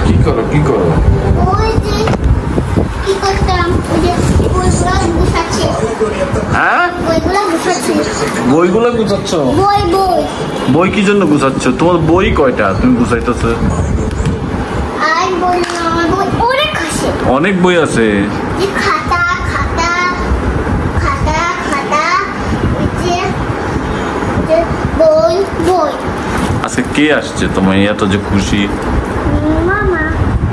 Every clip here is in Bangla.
কি করো কি করো? হ্যাঁ, বইগুলো গুছাচ্ছ? বই কি জন্য গুছাচ্ছ? তোমার বই কয়টা তুমি গুছাইতেছো? অনেক বই আছে। আজকে কে আসছে তোমার এত যে খুশি?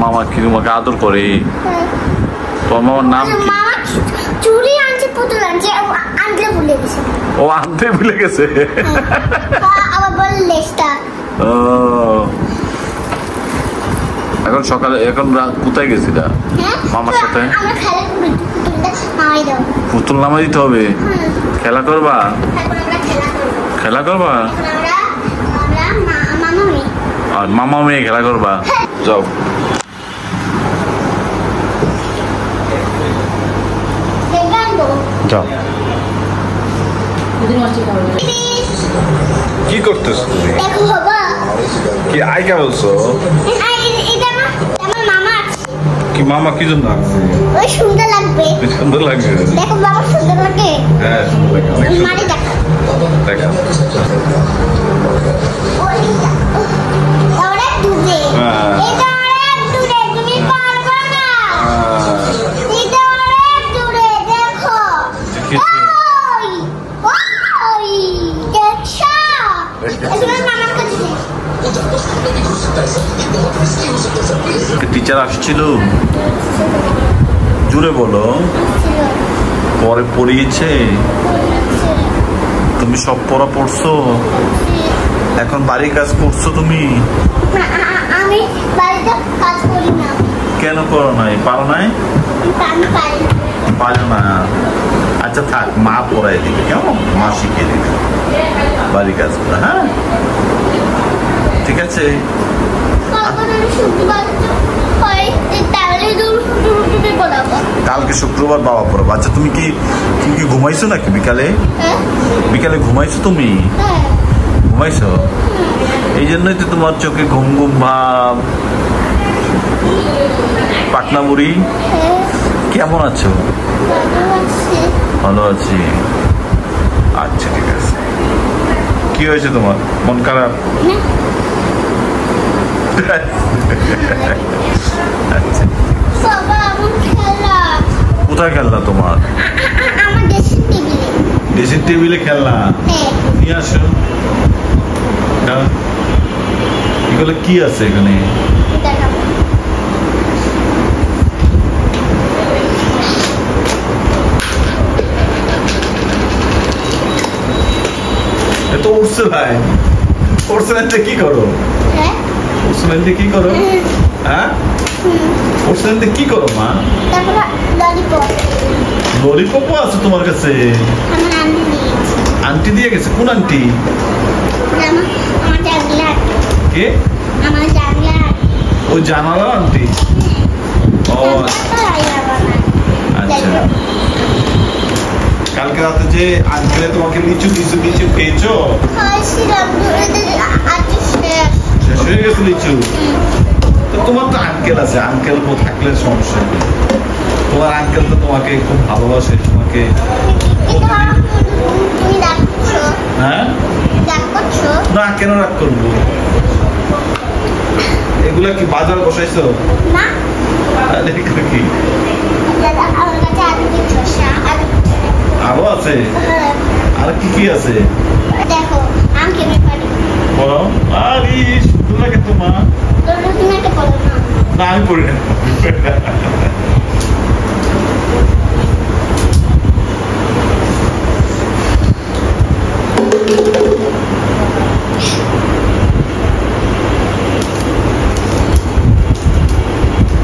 মামা কি তোমাকে আদর করে? তোমার মামার নাম কি? চুড়ি আনছে, পুতুল আনছে, আনতে ভুলে গেছে। ও আনতে ভুলে গেছে? আবার বল লেজটা। ও এখন সকালে এখন কোথায় গেছিলা মামার সাথে? আমরা খেলা করি, পুতুলটা নামাই দাও। পুতুল নামাই দিতে হবে? খেলা করবা? খেলা করবা? আর মামা মেয়ে খেলা করবা? যাও যাও। কি করতেছ তুমি? কি আইকা বলছো? কি মামা কি জন্য আসছে? ওই সুন্দর লাগবে। সুন্দর লাগবে? দেখো বাবা সুন্দর লাগে। হ্যাঁ সুন্দর লাগে, অনেক সুন্দর। মারি দেখা দেখা অনেক দূরে। এটা অনেক দূরে, তুমি পারবে না। এটা অনেক দূরে, দেখো। ওই ওই দেখছো? এটা মামার কাছে। টিচার আসছিল? জুড়ে বলো। পরে পড়িয়েছে? তুমি সব পড়া পড়ছো? এখন বাড়ির কাজ করছো তুমি? আমি বাড়িতে কাজ করি না। কেন করো নাই? পারো নাই? আমি পারি না। পারো না? আচ্ছা থাক, মা পড়াই দিবে, কেমন? মা শিখিয়ে দিবে বাড়ির কাজ করা। হ্যাঁ ঠিক আছে। কালকে শুক্রবার বাবা পড়াবো। আচ্ছা তুমি কি ঘুমাইছো নাকি বিকালে? বিকালে ঘুমাইছো তুমি? ঘুমাইছো? এই জন্যই তো তোমার চোখে ঘুম ঘুম ভাব। পাটনা বুড়ি কেমন আছো? ভালো আছি। আচ্ছা ঠিক আছে। কি হয়েছে তোমার? মন খারাপ? আচ্ছা কোথায় খেলনা তোমার? ড্রেসিং টেবিলে খেলনা নিয়ে আসো। এগুলো কি আছে এখানে? এত উঠছে ভাই, উঠছে কি করো? উঠছে কি করো? হ্যাঁ উঠছে কি করো মা? ললিপপও আছে তোমার কাছে? আন্টি দিয়ে গেছে? কোন আন্টি? কে? ওই জানালা আন্টি? ও আচ্ছা। কালকে রাতে যে আন্টি তোমাকে লিচু খেয়েছো? শেষ হয়ে গেছে লিচু? তো তোমার তো আঙ্কেল আছে, আঙ্কেল থাকলে সমস্যা নেই। তোমার আঙ্কেল তো তোমাকে খুব ভালোবাসে, তোমাকে। হ্যাঁ না, কেন রাগ করবো? এগুলা কি বাজার বসাইছো? কি আরো আছে? আর কি কি আছে? বলো। আরে সুন্দর লাগে তোমার। না আমি পড়ি না।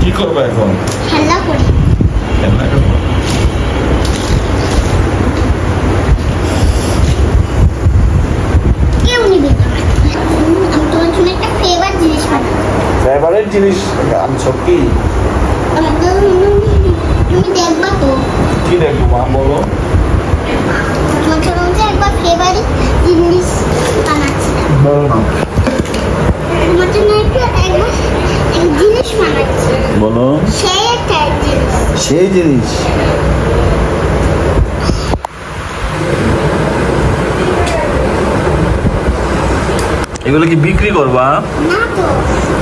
কি করবো এখন? খেলা করি। খেলা করবো? কেউ নিবে না। আমি তোমার জন্য একটা ফেভারিট জিনিস বানাবো। ফেভারিট জিনিস আনছো কি? তুমি দেখবা তো? কি দেখবো মা বলো? তোমার জন্য একবার ফেভারিট জিনিস বানাচ্ছি। বলো না। তোমার জন্য একবার বলো সেই জিনিস। এগুলো কি বিক্রি করবা?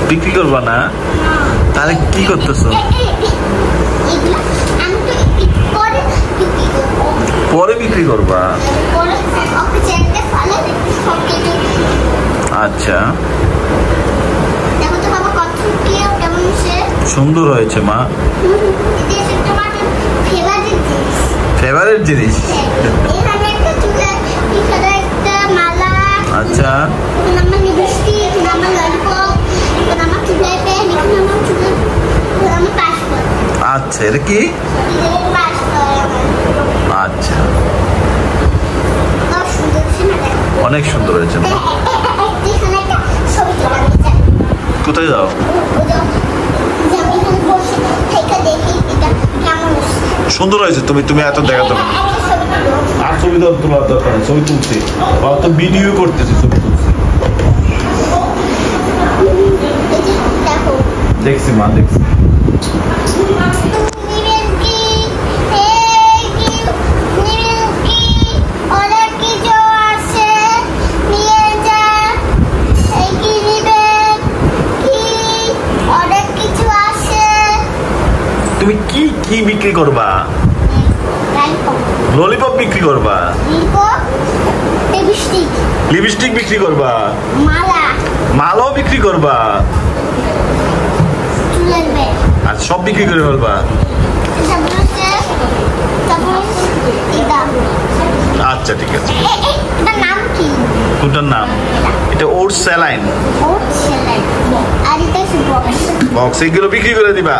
বিক্রি করবা না? তাহলে কি করতেছো? পরে বিক্রি করবা? আচ্ছা, সুন্দর হয়েছে মা। ফেভারিট জিনিস। আচ্ছা, আচ্ছা, এটা কি? আচ্ছা, অনেক সুন্দর হয়েছে। কোথায় যাও? সুন্দর হয়েছে। তুমি এত দেখাতো আর ছবি তোলার দরকার, ছবি তুলছি, তো ভিডিও করতেছি, ছবি তুলছি। দেখছি মা, দেখছি। তুমি কি কি বিক্রি করবা? ললিপপ বিক্রি করবা? লিপস্টিক বিক্রি করবা? মালাও বিক্রি করবা? আর সব বিক্রি করে ফেলবা? আচ্ছা, ঠিক আছে। কোনটার নাম? এটা ওটস স্যালাইন বক্স। এগুলো বিক্রি করে দিবা?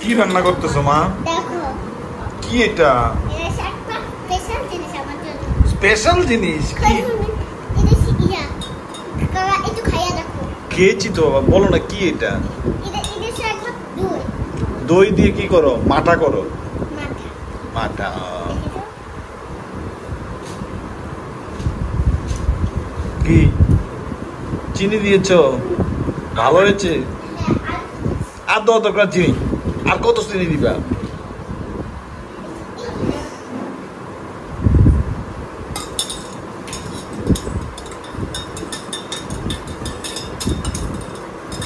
কি রান্না করতেছো মা? কি এটা? স্পেশাল জিনিস কি? খেয়েছি তো, বলো না কি এটা? দই দিয়ে কি করো? মাঠা করো? মাঠা। কি চিনি দিয়েছো? ভালো হয়েছে? আর দাও দরকার চিনি। আর কত চিনি দিবা?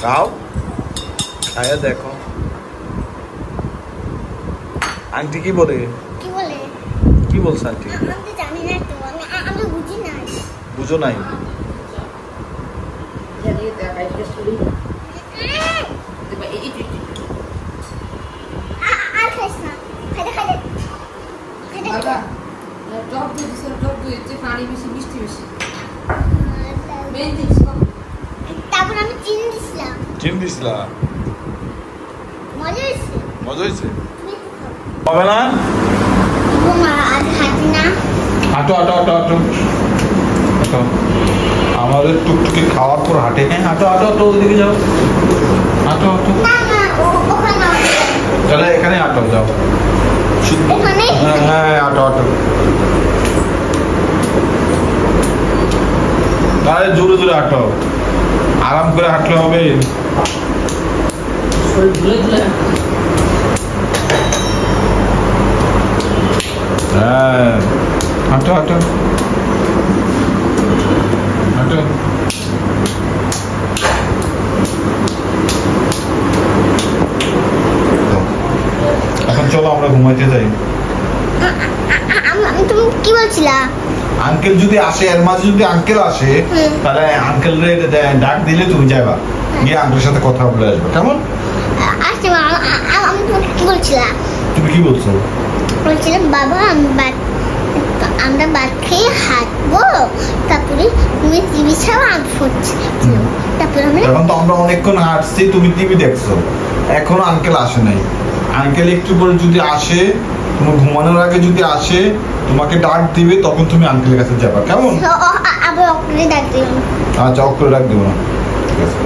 খাও, খাইয়া দেখো। আন্টি কি বলে? কি বলছে আন্টি? বুঝো নাই? চিনি দিছিলাম। মজা হয়েছে? হবে না? হাঁটো হাঁটো হাঁটো হাঁটো হাঁটো। আমাদের টুকটুকি খাওয়ার পর হাঁটে। হ্যাঁ, হাঁটো হাঁটো হাঁটো, ওইদিকে যাও। হাঁটো হাঁটো। তাহলে এখানে হাঁটো, যাও। হ্যাঁ, হাঁটো হাঁটো। তাহলে জোরে জোরে হাঁটো, আরাম করে হাঁটলে হবে। হ্যাঁ, হাঁটো হাঁটো হাঁটো। এখন চলো আমরা ঘুমাইতে যাই। তুমি কি বলছিলা? আঙ্কেল যদি আসে, এর মাঝে যদি আঙ্কেল আসে, তাহলে আঙ্কেল ডাক দিলে তুমি যাবা, গিয়ে আঙ্কেলের সাথে কথা বলে আসবে, কেমন? আচ্ছা, আমি তোমাকে কি বলছিলাম? তুমি কি বলছো? বলছিলাম বাবা, আমরা ভাত খেয়ে হাঁটবো, তারপরে তুমি টিভি ছাড়া তারপরে এখন তো আমরা অনেকক্ষণ হাঁটছি, তুমি টিভি দেখছো, এখনো আঙ্কেল আসে নাই। আঙ্কেল একটু পরে যদি আসে তোমার ঘুমানোর আগে যদি আসে তোমাকে ডাক দিবে, তখন তুমি আঙ্কেলের কাছে যাবা, কেমন? আবার অক্রে ডাক দিও। আচ্ছা, অক্ষরে ডাক দিব না, ঠিক আছে।